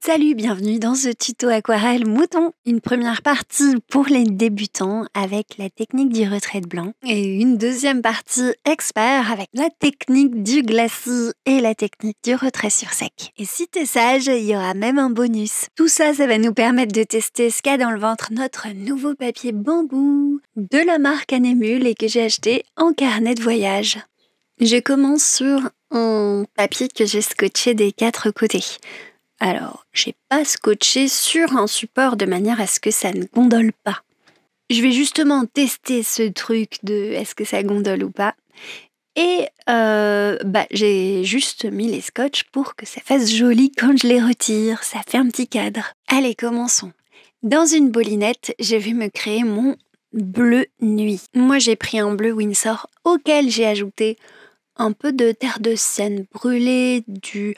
Salut, bienvenue dans ce tuto aquarelle mouton. Une première partie pour les débutants avec la technique du retrait de blanc et une deuxième partie expert avec la technique du glacis et la technique du retrait sur sec. Et si t'es sage, il y aura même un bonus. Tout ça, ça va nous permettre de tester ce qu'a dans le ventre notre nouveau papier bambou de la marque Anémule et que j'ai acheté en carnet de voyage. Je commence sur un papier que j'ai scotché des 4 côtés. Alors, j'ai pas scotché sur un support de manière à ce que ça ne gondole pas. Je vais justement tester ce truc de est-ce que ça gondole ou pas. Et j'ai juste mis les scotch pour que ça fasse joli quand je les retire. Ça fait un petit cadre. Allez, commençons. Dans une bolinette, je vais me créer mon bleu nuit. Moi, j'ai pris un bleu Winsor auquel j'ai ajouté un peu de terre de sienne brûlée, du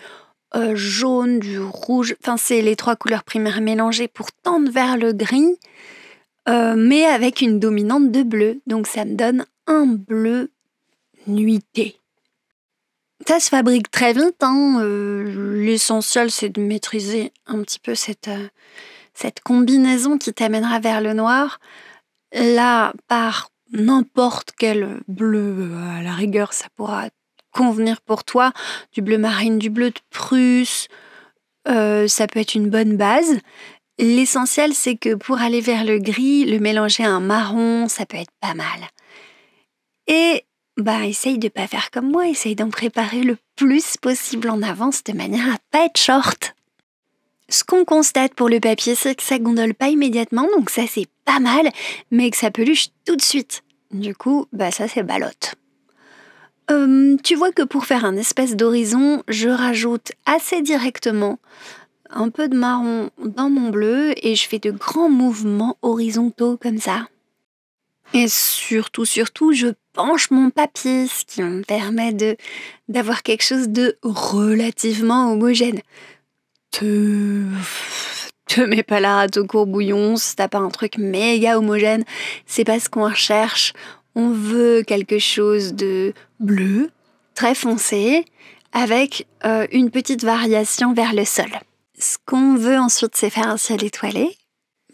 jaune, du rouge, enfin c'est les 3 couleurs primaires mélangées pour tendre vers le gris, mais avec une dominante de bleu, donc ça me donne un bleu nuité. Ça se fabrique très vite, l'essentiel c'est de maîtriser un petit peu cette combinaison qui t'amènera vers le noir. Là, par n'importe quel bleu, à la rigueur ça pourra convenir pour toi, du bleu marine, du bleu de Prusse, ça peut être une bonne base. L'essentiel, c'est que pour aller vers le gris, le mélanger à un marron, ça peut être pas mal. Et essaye de pas faire comme moi, essaye d'en préparer le plus possible en avance de manière à pas être short. Ce qu'on constate pour le papier, c'est que ça gondole pas immédiatement, donc ça c'est pas mal, mais que ça peluche tout de suite. Du coup, ça c'est balotte. Tu vois que pour faire un espèce d'horizon, je rajoute assez directement un peu de marron dans mon bleu et je fais de grands mouvements horizontaux comme ça. Et surtout, je penche mon papier, ce qui me permet d'avoir quelque chose de relativement homogène. Te mets pas la rate au courbouillon si t'as pas un truc méga homogène, c'est pas ce qu'on recherche. On veut quelque chose de bleu, très foncé, avec une petite variation vers le sol. Ce qu'on veut ensuite, c'est faire un ciel étoilé.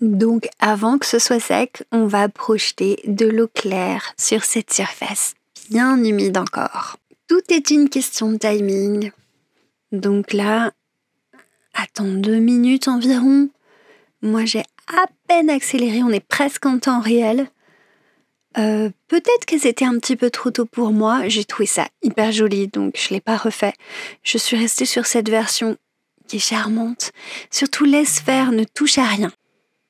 Donc, avant que ce soit sec, on va projeter de l'eau claire sur cette surface, bien humide encore. Tout est une question de timing. Donc là, attends 2 minutes environ. Moi, j'ai à peine accéléré, on est presque en temps réel. Peut-être que c'était un petit peu trop tôt pour moi, j'ai trouvé ça hyper joli, donc je l'ai pas refait. Je suis restée sur cette version qui est charmante. Surtout laisse faire, ne touche à rien.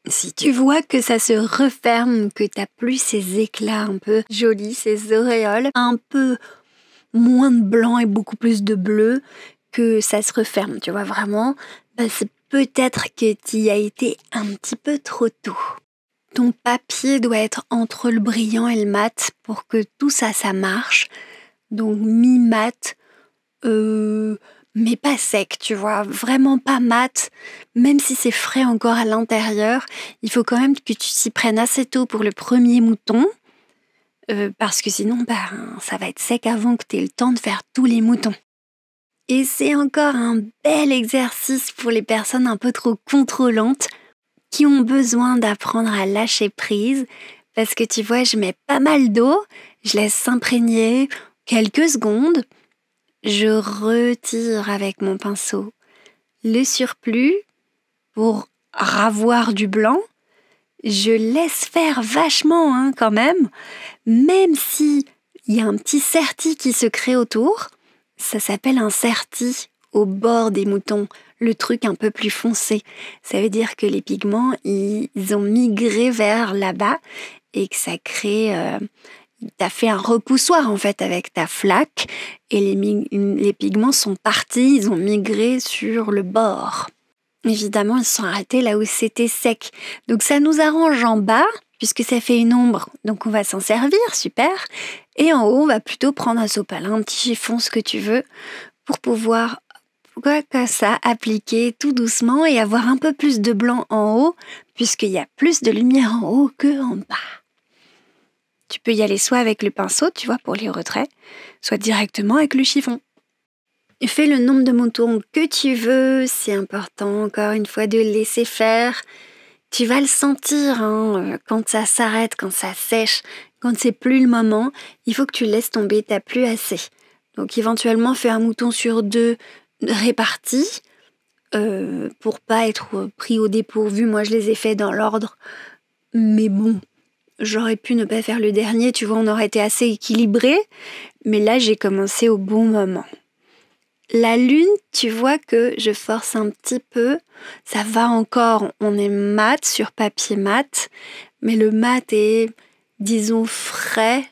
Si tu vois que ça se referme, que t'as plus ces éclats un peu jolis, ces auréoles, un peu moins de blanc et beaucoup plus de bleu, que ça se referme, tu vois vraiment, c'est peut-être que t'y as été un petit peu trop tôt. Ton papier doit être entre le brillant et le mat pour que tout ça marche. Donc mi-mat, mais pas sec, tu vois, vraiment pas mat. Même si c'est frais encore à l'intérieur, il faut quand même que tu t'y prennes assez tôt pour le premier mouton. Parce que sinon, ça va être sec avant que tu aies le temps de faire tous les moutons. Et c'est encore un bel exercice pour les personnes un peu trop contrôlantes qui ont besoin d'apprendre à lâcher prise, parce que tu vois, je mets pas mal d'eau, je laisse s'imprégner quelques secondes, je retire avec mon pinceau le surplus pour ravoir du blanc, je laisse faire vachement quand même si il y a un petit serti qui se crée autour, ça s'appelle un serti au bord des moutons. Le truc un peu plus foncé. Ça veut dire que les pigments, ils ont migré vers là-bas et que ça crée... t'as fait un repoussoir en fait avec ta flaque et les pigments sont partis, ils ont migré sur le bord. Évidemment, ils se sont arrêtés là où c'était sec. Donc ça nous arrange en bas puisque ça fait une ombre. Donc on va s'en servir, super. Et en haut, on va plutôt prendre un sopalin, un petit chiffon, ce que tu veux, pour pouvoir... que ça appliquer tout doucement et avoir un peu plus de blanc en haut, puisqu'il y a plus de lumière en haut que en bas. Tu peux y aller soit avec le pinceau, tu vois, pour les retraits, soit directement avec le chiffon. Fais le nombre de moutons que tu veux, c'est important encore une fois de laisser faire. Tu vas le sentir quand ça s'arrête, quand ça sèche, quand c'est plus le moment, il faut que tu laisses tomber, t'as plus assez. Donc éventuellement fais un mouton sur 2 répartis pour pas être pris au dépourvu. Moi je les ai fait dans l'ordre, mais bon, j'aurais pu ne pas faire le dernier, tu vois, on aurait été assez équilibré, mais là j'ai commencé au bon moment. La lune, tu vois que je force un petit peu, ça va encore, on est mat sur papier mat, mais le mat est, disons, frais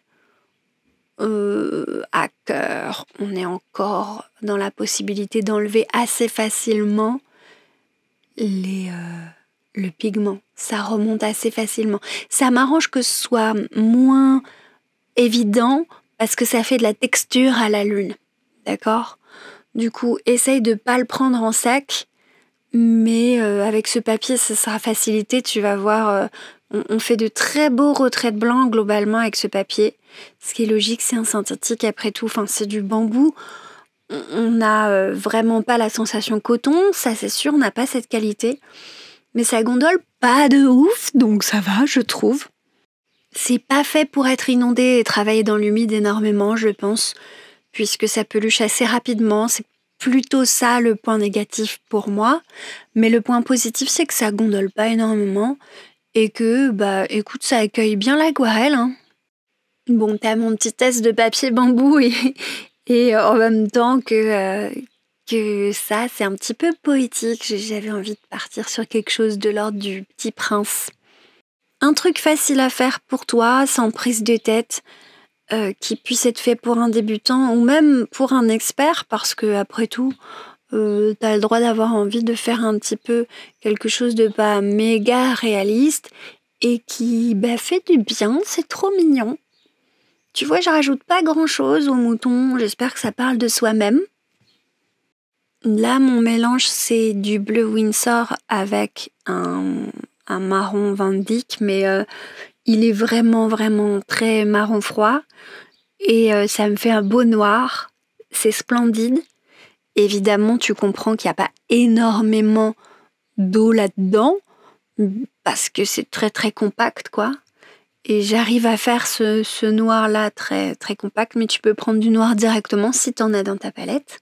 à cœur. On est encore dans la possibilité d'enlever assez facilement le pigment. Ça remonte assez facilement. Ça m'arrange que ce soit moins évident parce que ça fait de la texture à la lune, d'accord ? Du coup, essaye de pas le prendre en sac, mais avec ce papier, ça sera facilité. Tu vas voir, on fait de très beaux retraits blancs globalement avec ce papier. Ce qui est logique, c'est un synthétique après tout. Enfin, c'est du bambou. On n'a vraiment pas la sensation coton, ça c'est sûr, on n'a pas cette qualité. Mais ça gondole pas de ouf, donc ça va, je trouve. C'est pas fait pour être inondé et travailler dans l'humide énormément, je pense, puisque ça peluche assez rapidement. C'est plutôt ça le point négatif pour moi. Mais le point positif, c'est que ça gondole pas énormément et que, écoute, ça accueille bien l'aquarelle. Bon, t'as mon petit test de papier bambou et en même temps que ça, c'est un petit peu poétique. J'avais envie de partir sur quelque chose de l'ordre du Petit Prince. Un truc facile à faire pour toi, sans prise de tête, qui puisse être fait pour un débutant ou même pour un expert, parce que après tout, t'as le droit d'avoir envie de faire un petit peu quelque chose de pas méga réaliste et qui fait du bien, c'est trop mignon. Tu vois, je rajoute pas grand-chose au mouton, j'espère que ça parle de soi-même. Là, mon mélange, c'est du bleu Windsor avec un marron Van Dyck, mais il est vraiment, vraiment très marron froid. Et ça me fait un beau noir. C'est splendide. Évidemment, tu comprends qu'il n'y a pas énormément d'eau là-dedans, parce que c'est très, très compact, quoi. Et j'arrive à faire ce noir-là très, très compact, mais tu peux prendre du noir directement si tu en as dans ta palette.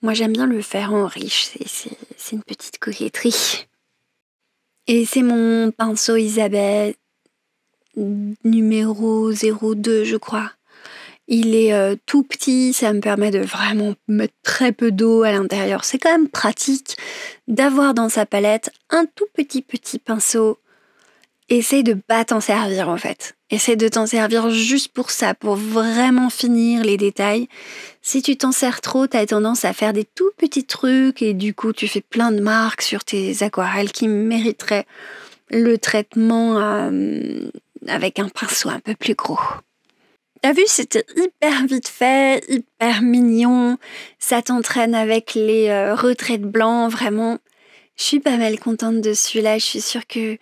Moi, j'aime bien le faire en riche, c'est une petite coquetterie. Et c'est mon pinceau Isabelle numéro 02, je crois. Il est tout petit, ça me permet de vraiment mettre très peu d'eau à l'intérieur. C'est quand même pratique d'avoir dans sa palette un tout petit pinceau. Essaye de pas t'en servir en fait. Essaye de t'en servir juste pour ça, pour vraiment finir les détails. Si tu t'en sers trop, t'as tendance à faire des tout petits trucs et du coup tu fais plein de marques sur tes aquarelles qui mériteraient le traitement avec un pinceau un peu plus gros. T'as vu, c'était hyper vite fait, hyper mignon. Ça t'entraîne avec les retraits blancs, vraiment. Je suis pas mal contente de celui-là. Je suis sûre que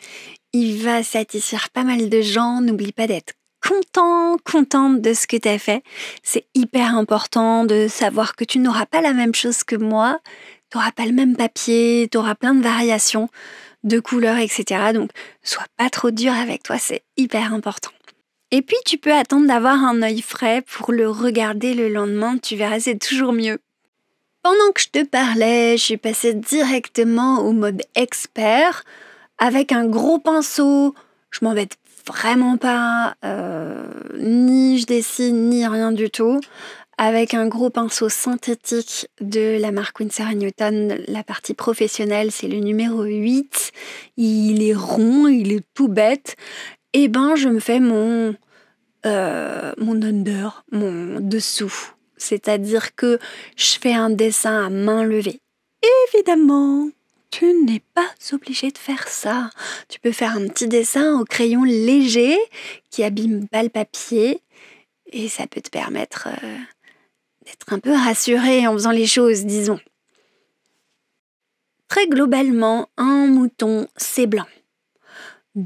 il va satisfaire pas mal de gens. N'oublie pas d'être contente de ce que t'as fait. C'est hyper important de savoir que tu n'auras pas la même chose que moi. T'auras pas le même papier, t'auras plein de variations de couleurs, etc. Donc, sois pas trop dur avec toi, c'est hyper important. Et puis, tu peux attendre d'avoir un œil frais pour le regarder le lendemain. Tu verras, c'est toujours mieux. Pendant que je te parlais, je suis passée directement au mode expert avec un gros pinceau. Je m'embête vraiment pas, ni je dessine, ni rien du tout. Avec un gros pinceau synthétique de la marque Winsor & Newton, la partie professionnelle, c'est le numéro 8. Il est rond, il est tout bête. Et je me fais mon under, mon dessous. C'est-à-dire que je fais un dessin à main levée. Évidemment, tu n'es pas obligé de faire ça. Tu peux faire un petit dessin au crayon léger qui abîme pas le papier et ça peut te permettre d'être un peu rassuré en faisant les choses, disons. Très globalement, un mouton, c'est blanc.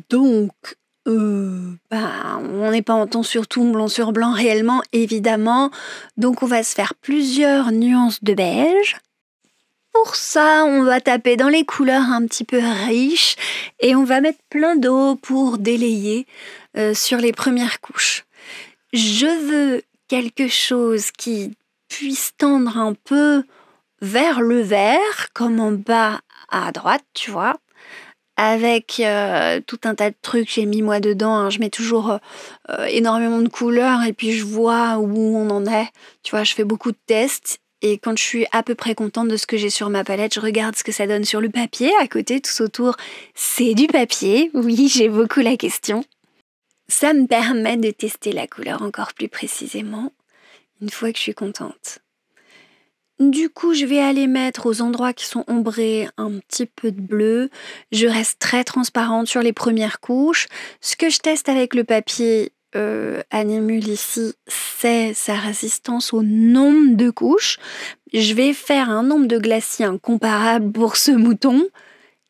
Donc, On n'est pas en ton sur tout, blanc sur blanc réellement, évidemment. Donc on va se faire plusieurs nuances de beige. Pour ça, on va taper dans les couleurs un petit peu riches et on va mettre plein d'eau pour délayer sur les premières couches. Je veux quelque chose qui puisse tendre un peu vers le vert, comme en bas à droite, tu vois, avec tout un tas de trucs j'ai mis moi dedans. Hein. Je mets toujours énormément de couleurs et puis je vois où on en est. Tu vois, je fais beaucoup de tests et quand je suis à peu près contente de ce que j'ai sur ma palette, je regarde ce que ça donne sur le papier. À côté, tout autour, c'est du papier. Oui, j'ai beaucoup la question. Ça me permet de tester la couleur encore plus précisément une fois que je suis contente. Du coup, je vais aller mettre aux endroits qui sont ombrés un petit peu de bleu. Je reste très transparente sur les premières couches. Ce que je teste avec le papier Animule ici, c'est sa résistance au nombre de couches. Je vais faire un nombre de glacis incomparable pour ce mouton.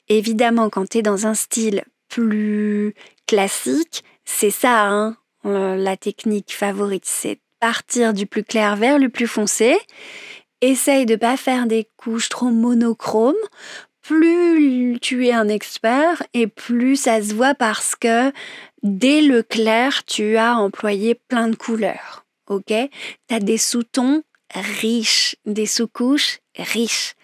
Évidemment, quand tu es dans un style plus classique, c'est ça, hein, la technique favorite, c'est partir du plus clair vers le plus foncé. Essaye de ne pas faire des couches trop monochromes. Plus tu es un expert et plus ça se voit parce que dès le clair, tu as employé plein de couleurs. Ok ? Tu as des sous-tons riches, des sous-couches riches.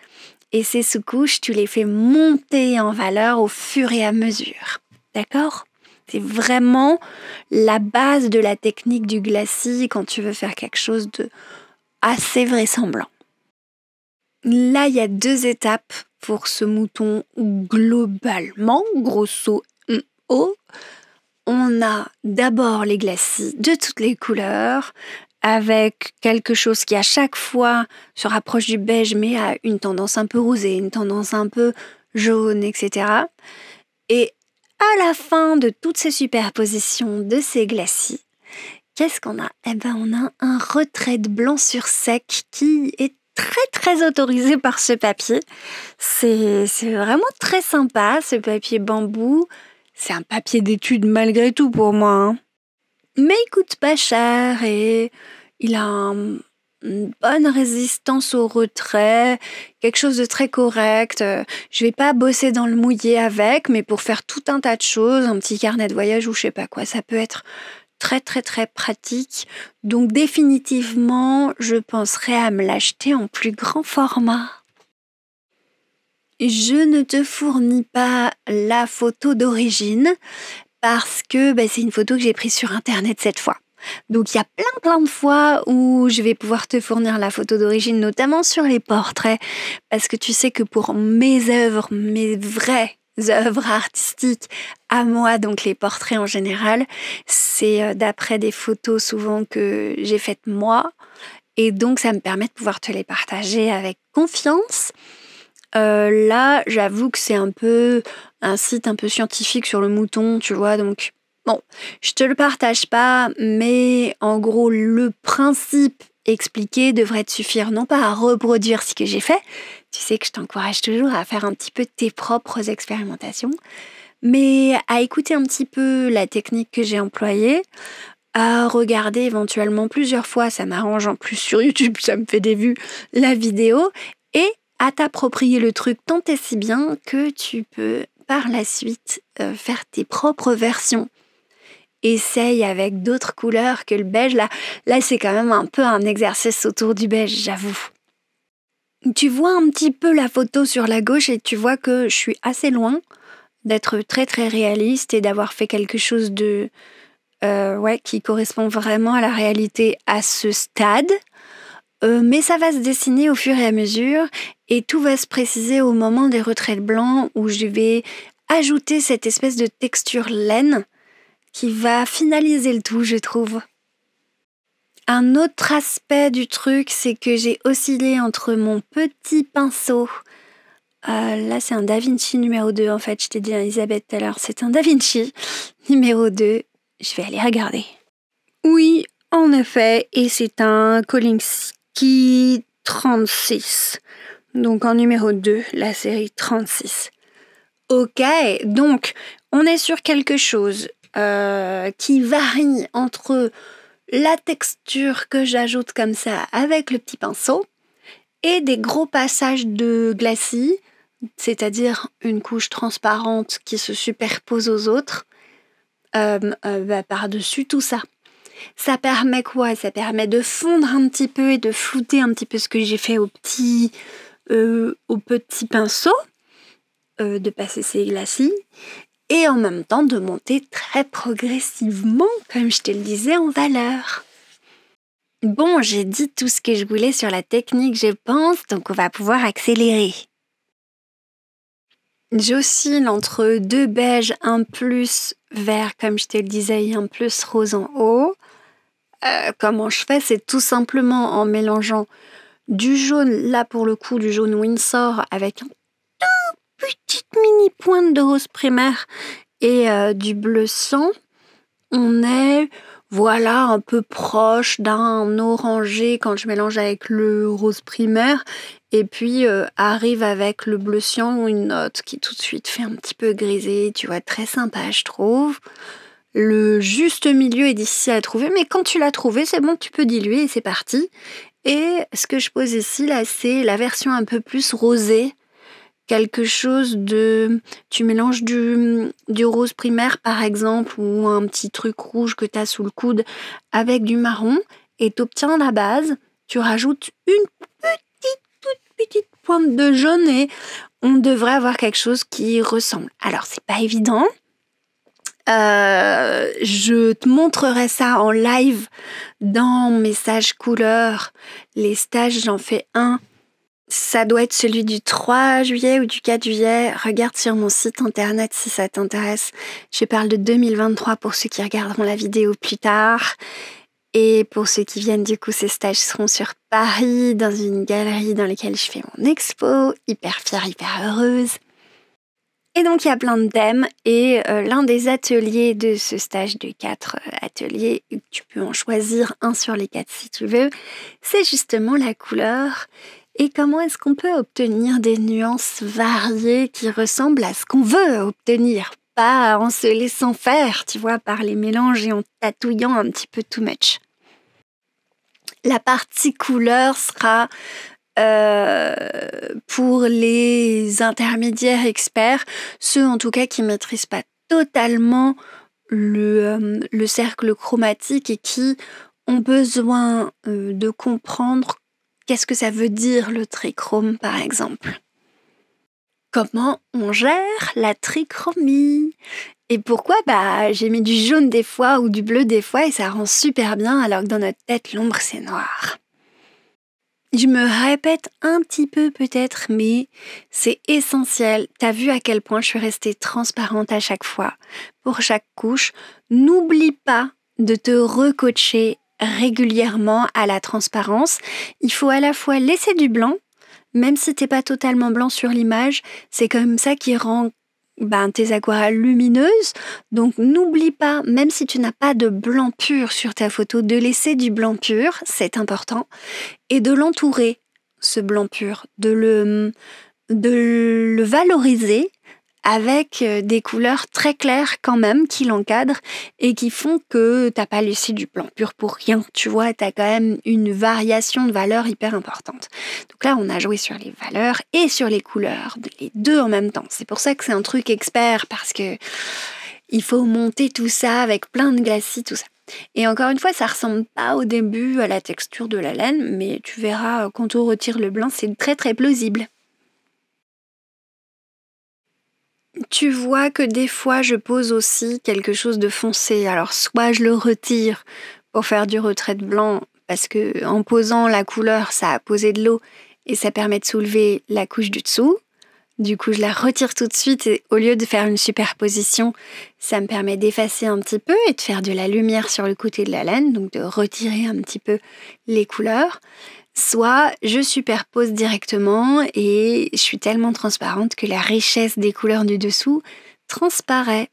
Et ces sous-couches, tu les fais monter en valeur au fur et à mesure. D'accord ? C'est vraiment la base de la technique du glacis quand tu veux faire quelque chose de assez vraisemblable. Là, il y a 2 étapes pour ce mouton globalement, grosso modo. On a d'abord les glacis de toutes les couleurs, avec quelque chose qui à chaque fois se rapproche du beige, mais a une tendance un peu rosée, une tendance un peu jaune, etc. Et à la fin de toutes ces superpositions de ces glacis, qu'est-ce qu'on a ? On a un retrait de blanc sur sec qui est très très autorisé par ce papier. C'est vraiment très sympa, ce papier bambou. C'est un papier d'étude malgré tout pour moi. Hein. Mais il coûte pas cher et il a une bonne résistance au retrait, quelque chose de très correct. Je vais pas bosser dans le mouillé avec, mais pour faire tout un tas de choses, un petit carnet de voyage ou je sais pas quoi, ça peut être très très très pratique. Donc définitivement, je penserai à me l'acheter en plus grand format. Je ne te fournis pas la photo d'origine parce que c'est une photo que j'ai prise sur internet cette fois. Donc il y a plein de fois où je vais pouvoir te fournir la photo d'origine, notamment sur les portraits, parce que tu sais que pour mes œuvres, mes vraies œuvres artistiques à moi, donc les portraits en général, c'est d'après des photos souvent que j'ai faites moi, et donc ça me permet de pouvoir te les partager avec confiance. Là, j'avoue que c'est un peu un site un peu scientifique sur le mouton, tu vois, donc bon, je te le partage pas, mais en gros, le principe expliqué devrait te suffire, non pas à reproduire ce que j'ai fait, tu sais que je t'encourage toujours à faire un petit peu tes propres expérimentations, mais à écouter un petit peu la technique que j'ai employée, à regarder éventuellement plusieurs fois, ça m'arrange en plus sur YouTube, ça me fait des vues, la vidéo, et à t'approprier le truc tant et si bien que tu peux par la suite faire tes propres versions. Essaye avec d'autres couleurs que le beige. Là, c'est quand même un peu un exercice autour du beige, j'avoue. Tu vois un petit peu la photo sur la gauche et tu vois que je suis assez loin d'être très très réaliste et d'avoir fait quelque chose de qui correspond vraiment à la réalité à ce stade. Mais ça va se dessiner au fur et à mesure et tout va se préciser au moment des retraits blancs où je vais ajouter cette espèce de texture laine qui va finaliser le tout, je trouve. Un autre aspect du truc, c'est que j'ai oscillé entre mon petit pinceau. Là, c'est un Da Vinci numéro 2, en fait. Je t'ai dit à Elisabeth tout à l'heure, c'est un Da Vinci numéro 2. Je vais aller regarder. Oui, en effet, et c'est un Kolinsky 36. Donc en numéro 2, la série 36. Ok, donc on est sur quelque chose qui varie entre la texture que j'ajoute comme ça avec le petit pinceau et des gros passages de glacis, c'est-à-dire une couche transparente qui se superpose aux autres par-dessus tout ça. Ça permet quoi? Ça permet de fondre un petit peu et de flouter un petit peu ce que j'ai fait au petit pinceau, de passer ces glacis, et en même temps de monter très progressivement, comme je te le disais, en valeur. Bon, j'ai dit tout ce que je voulais sur la technique, je pense, donc on va pouvoir accélérer. J'oscille entre 2 beiges, un plus vert, comme je te le disais, et un plus rose en haut. Comment je fais? C'est tout simplement en mélangeant du jaune, là pour le coup, du jaune Winsor, avec une petite mini pointe de rose primaire et du bleu sang. On est, voilà, un peu proche d'un orangé quand je mélange avec le rose primaire. Et puis arrive avec le bleu cyan, une note qui tout de suite fait un petit peu grisé, tu vois, très sympa, je trouve. Le juste milieu est difficile à trouver, mais quand tu l'as trouvé, c'est bon, tu peux diluer et c'est parti. Et ce que je pose ici, là, c'est la version un peu plus rosée. Quelque chose de... Tu mélanges du rose primaire, par exemple, ou un petit truc rouge que tu as sous le coude avec du marron, et tu obtiens la base. Tu rajoutes une toute petite pointe de jaune et on devrait avoir quelque chose qui ressemble. Alors, c'est pas évident. Je te montrerai ça en live dans mes stages couleurs. Les stages, j'en fais un. Ça doit être celui du 3 juillet ou du 4 juillet. Regarde sur mon site internet si ça t'intéresse. Je parle de 2023 pour ceux qui regarderont la vidéo plus tard. Et pour ceux qui viennent, du coup, ces stages seront sur Paris, dans une galerie dans laquelle je fais mon expo. Hyper fière, hyper heureuse. Et donc, il y a plein de thèmes. Et l'un des ateliers de ce stage de 4 ateliers, tu peux en choisir un sur les 4 si tu veux, c'est justement la couleur. Et comment est-ce qu'on peut obtenir des nuances variées qui ressemblent à ce qu'on veut obtenir? Pas en se laissant faire, tu vois, par les mélanges et en tatouillant un petit peu too much. La partie couleur sera pour les intermédiaires experts, ceux en tout cas qui ne maîtrisent pas totalement le cercle chromatique et qui ont besoin de comprendre qu'est-ce que ça veut dire le trichrome, par exemple. Comment on gère la trichromie? Et pourquoi j'ai mis du jaune des fois ou du bleu des fois et ça rend super bien alors que dans notre tête, l'ombre, c'est noir. Je me répète un petit peu peut-être, mais c'est essentiel. T'as vu à quel point je suis restée transparente à chaque fois. Pour chaque couche, n'oublie pas de te recoacher régulièrement à la transparence. Il faut à la fois laisser du blanc, même si t'es pas totalement blanc sur l'image, c'est comme ça qui rend tes aquarelles lumineuses. Donc n'oublie pas, même si tu n'as pas de blanc pur sur ta photo, de laisser du blanc pur, c'est important, et de l'entourer, ce blanc pur, de le valoriser avec des couleurs très claires quand même qui l'encadrent et qui font que t'as pas laissé du blanc pur pour rien, tu vois, t'as quand même une variation de valeurs hyper importante. Donc là, on a joué sur les valeurs et sur les couleurs, les deux en même temps. C'est pour ça que c'est un truc expert, parce que il faut monter tout ça avec plein de glacis, tout ça. Et encore une fois, ça ressemble pas au début à la texture de la laine, mais tu verras, quand on retire le blanc, c'est très très plausible. Tu vois que des fois, je pose aussi quelque chose de foncé. Alors, soit je le retire pour faire du retrait de blanc, parce que en posant la couleur, ça a posé de l'eau et ça permet de soulever la couche du dessous. Du coup, je la retire tout de suite et au lieu de faire une superposition, ça me permet d'effacer un petit peu et de faire de la lumière sur le côté de la laine, donc de retirer un petit peu les couleurs. Soit je superpose directement et je suis tellement transparente que la richesse des couleurs du dessous transparaît.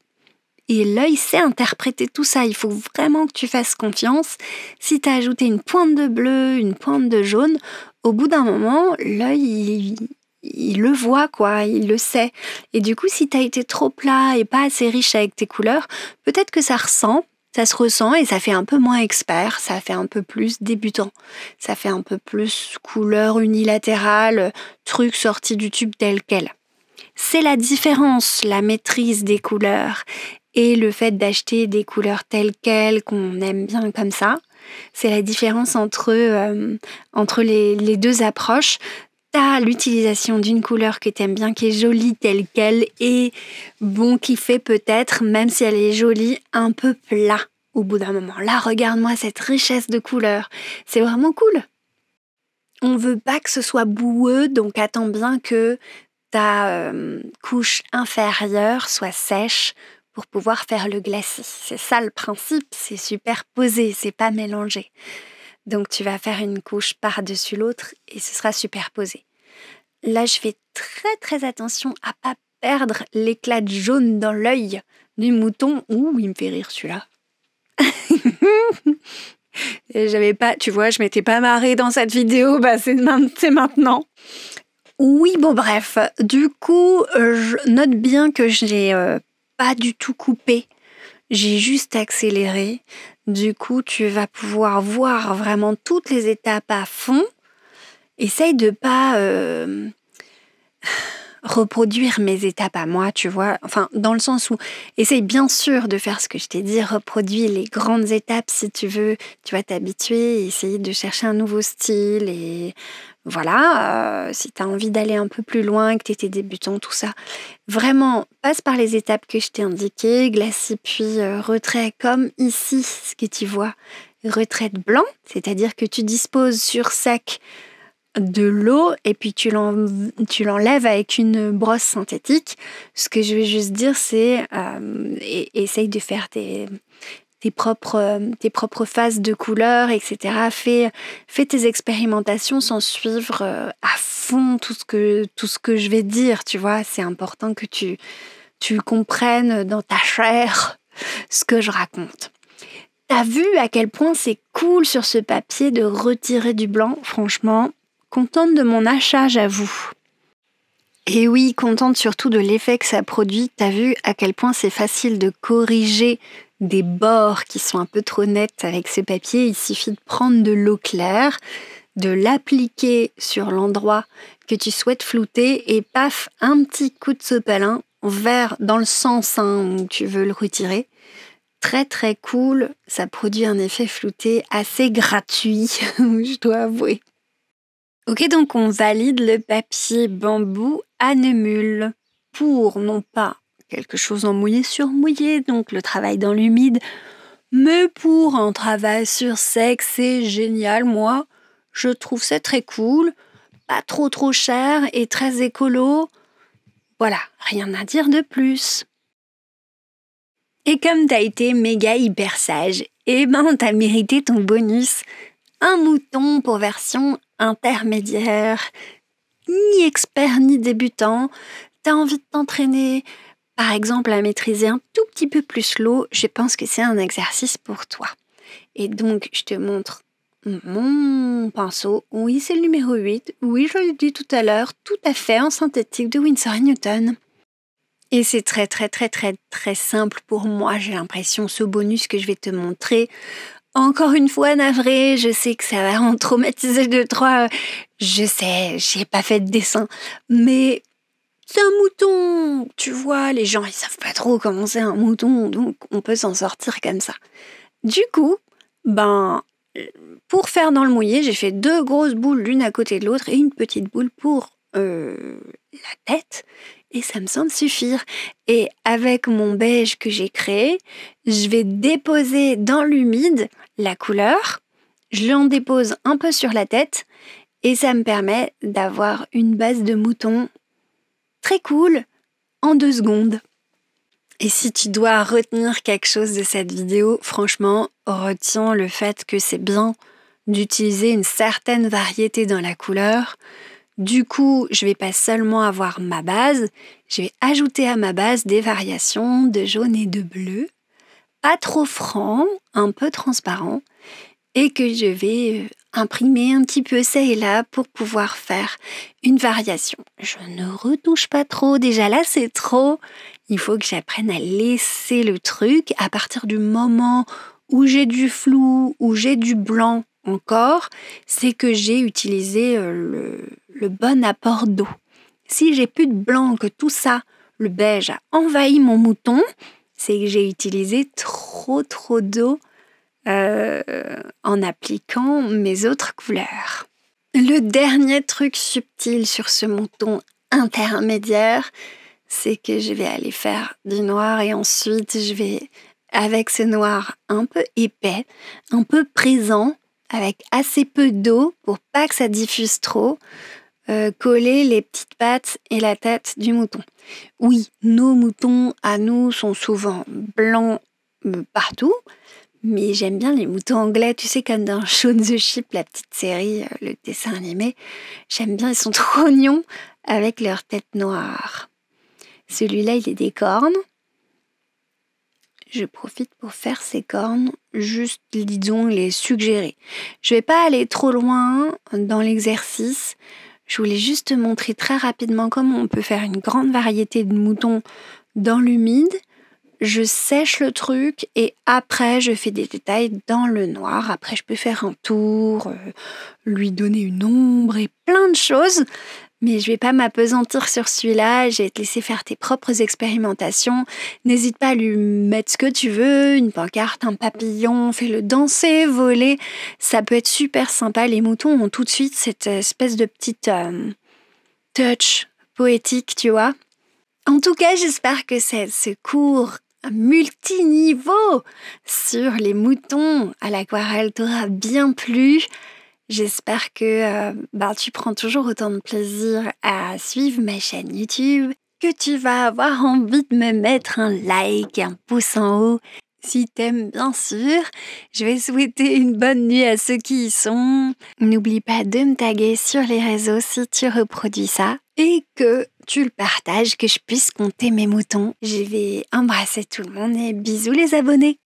Et l'œil sait interpréter tout ça. Il faut vraiment que tu fasses confiance. Si tu as ajouté une pointe de bleu, une pointe de jaune, au bout d'un moment, l'œil, il le voit, quoi, il le sait. Et du coup, si tu as été trop plat et pas assez riche avec tes couleurs, peut-être que ça se ressent et ça fait un peu moins expert, ça fait un peu plus débutant, ça fait un peu plus couleur unilatérale, truc sorti du tube tel quel. C'est la différence, la maîtrise des couleurs et le fait d'acheter des couleurs telles quelles qu'on aime bien comme ça. C'est la différence entre les deux approches. T'as l'utilisation d'une couleur que t'aimes bien, qui est jolie telle quelle et bon, qui fait peut-être, même si elle est jolie, un peu plat au bout d'un moment. Là, regarde-moi cette richesse de couleurs. C'est vraiment cool. On veut pas que ce soit boueux, donc attends bien que ta couche inférieure soit sèche pour pouvoir faire le glacis. C'est ça le principe, c'est superposé, c'est pas mélangé. Donc tu vas faire une couche par-dessus l'autre et ce sera superposé. Là, je fais très très attention à pas perdre l'éclat de jaune dans l'œil du mouton. Ouh, il me fait rire celui-là. J'avais pas, tu vois, je m'étais pas marrée dans cette vidéo, bah c'est maintenant. Oui, bon bref, du coup, je note bien que je n'ai pas du tout coupé, j'ai juste accéléré. Du coup, tu vas pouvoir voir vraiment toutes les étapes à fond. Essaye de pas reproduire mes étapes à moi, tu vois. Enfin, dans le sens où, essaye bien sûr de faire ce que je t'ai dit, reproduis les grandes étapes si tu veux, tu vas t'habituer, essayer de chercher un nouveau style et voilà, si tu as envie d'aller un peu plus loin, que tu étais débutant, tout ça. Vraiment, passe par les étapes que je t'ai indiquées, glacis puis retrait, comme ici, ce que tu vois. Retrait de blanc, c'est-à-dire que tu disposes sur sec de l'eau et puis tu l'enlèves avec une brosse synthétique. Ce que je vais juste dire, c'est essaye de faire tes propres phases de couleurs, etc. Fais tes expérimentations sans suivre à fond tout ce que je vais dire, tu vois. C'est important que tu comprennes dans ta chair ce que je raconte. T'as vu à quel point c'est cool sur ce papier de retirer du blanc, franchement. Contente de mon achat, j'avoue. Et oui, contente surtout de l'effet que ça produit. T'as vu à quel point c'est facile de corriger des bords qui sont un peu trop nets avec ce papier. Il suffit de prendre de l'eau claire, de l'appliquer sur l'endroit que tu souhaites flouter et paf, un petit coup de sopalin vers dans le sens où tu veux le retirer. Très très cool, ça produit un effet flouté assez gratuit, je dois avouer. Ok, donc on valide le papier bambou à Nemul pour non pas quelque chose en mouillé sur mouillé, donc le travail dans l'humide, mais pour un travail sur sec, c'est génial. Moi, je trouve ça très cool, pas trop cher et très écolo. Voilà, rien à dire de plus. Et comme t'as été méga hyper sage, t'as mérité ton bonus. Un mouton pour version intermédiaire, ni expert ni débutant. T'as envie de t'entraîner, par exemple, à maîtriser un tout petit peu plus l'eau, je pense que c'est un exercice pour toi. Et donc, je te montre mon pinceau. Oui, c'est le numéro 8. Oui, je l'ai dit tout à l'heure, tout à fait en synthétique de Winsor & Newton. Et c'est très simple pour moi, j'ai l'impression, ce bonus que je vais te montrer. Encore une fois, navré, je sais que ça va en traumatiser 2-3. Je sais, j'ai pas fait de dessin. Mais c'est un mouton, tu vois, les gens, ils savent pas trop comment c'est un mouton, donc on peut s'en sortir comme ça. Du coup, pour faire dans le mouillé, j'ai fait 2 grosses boules l'une à côté de l'autre et une petite boule pour la tête. Et ça me semble suffire. Et avec mon beige que j'ai créé, je vais déposer dans l'humide la couleur. Je l'en dépose un peu sur la tête et ça me permet d'avoir une base de mouton très cool en 2 secondes. Et si tu dois retenir quelque chose de cette vidéo, franchement, retiens le fait que c'est bien d'utiliser une certaine variété dans la couleur. Du coup, je vais pas seulement avoir ma base, je vais ajouter à ma base des variations de jaune et de bleu, pas trop franc, un peu transparent, et que je vais imprimer un petit peu ça et là pour pouvoir faire une variation. Je ne retouche pas trop, déjà là c'est trop. Il faut que j'apprenne à laisser le truc à partir du moment où j'ai du flou, où j'ai du blanc encore, c'est que j'ai utilisé le bon apport d'eau. Si j'ai plus de blanc, que tout ça, le beige a envahi mon mouton, c'est que j'ai utilisé trop d'eau en appliquant mes autres couleurs. Le dernier truc subtil sur ce mouton intermédiaire, c'est que je vais aller faire du noir et ensuite je vais, avec ce noir un peu épais, un peu présent, avec assez peu d'eau pour pas que ça diffuse trop, coller les petites pattes et la tête du mouton. Oui, nos moutons à nous sont souvent blancs partout, mais j'aime bien les moutons anglais, tu sais, comme dans Shaun the Sheep, la petite série, le dessin animé. J'aime bien, ils sont trop mignons avec leur tête noire. Celui-là, il a des cornes. Je profite pour faire ces cornes, juste, disons, les suggérer. Je vais pas aller trop loin dans l'exercice. Je voulais juste te montrer très rapidement comment on peut faire une grande variété de moutons dans l'humide. Je sèche le truc et après, je fais des détails dans le noir. Après, je peux faire un tour, lui donner une ombre et plein de choses. Mais je vais pas m'appesantir sur celui-là, je vais te laisser faire tes propres expérimentations. N'hésite pas à lui mettre ce que tu veux, une pancarte, un papillon, fais-le danser, voler. Ça peut être super sympa. Les moutons ont tout de suite cette espèce de petite touch poétique, tu vois. En tout cas, j'espère que ce cours multiniveau sur les moutons à l'aquarelle t'aura bien plu. J'espère que tu prends toujours autant de plaisir à suivre ma chaîne YouTube, que tu vas avoir envie de me mettre un like, un pouce en haut. Si t'aimes, bien sûr, je vais souhaiter une bonne nuit à ceux qui y sont. N'oublie pas de me taguer sur les réseaux si tu reproduis ça et que tu le partages, que je puisse compter mes moutons. Je vais embrasser tout le monde et bisous les abonnés.